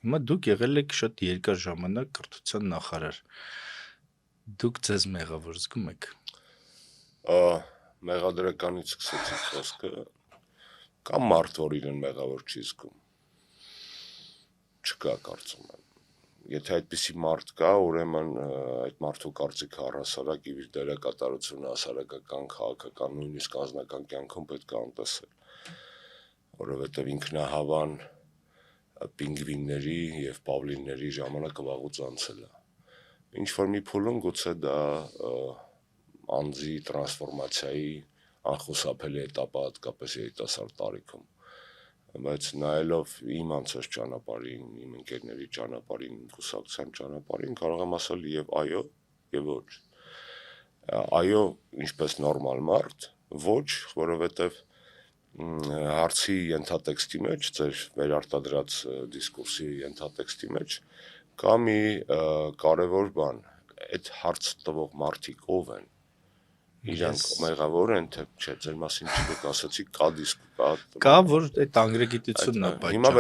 Հիմա դուք եղել եք շատ երկար ժամանակ կրթության նախարար։ Դուք ձեզ մեղավոր զգում եք։ Մեղադրականից սկսեցիք խոսքը, կամ մարդ, որ իրեն մեղավոր չի զգում, չկա կարծում եմ։ Եթե այդպիսի մարդ կա, ուրեմն այդ մարդու կարծիքը առհասարակ իր դերակատարությունը հասարակական, քաղաքական, նույնիսկ անձնական կյանքում պետք է անտեսել, որովհետև ինքնահավան պինգվինների և պավլինների ժամանակը վաղուց անցել է։ Ինչ-որ մի փուլում գուցե դա անձի տրանսֆորմացիայի անխուսափելի էտապ է, հատկապես երիտասարդ տարիքում, բայց նայելով իմ անցած ճանապարհին, իմ ընկերների ճանապարհին, կուսակցության ճանապարհին, կարող եմ ասել և այո, և ոչ։ Այո, ինչպես նորմալ մարդ, ոչ, որովհետև հարցի ենթատեքստի մեջ, ձեր վերարտադրած դիսկուրսի ենթատեքստի մեջ կա մի կարևոր բան, այդ հարց տվող մարդիկ ով են, իրանք մեղավոր են, թե չէ, ձեր մասին դուք ասացիք կա դիսկ, կա, որ այդ անգրագիտությունն է պատճառը։ Հիմա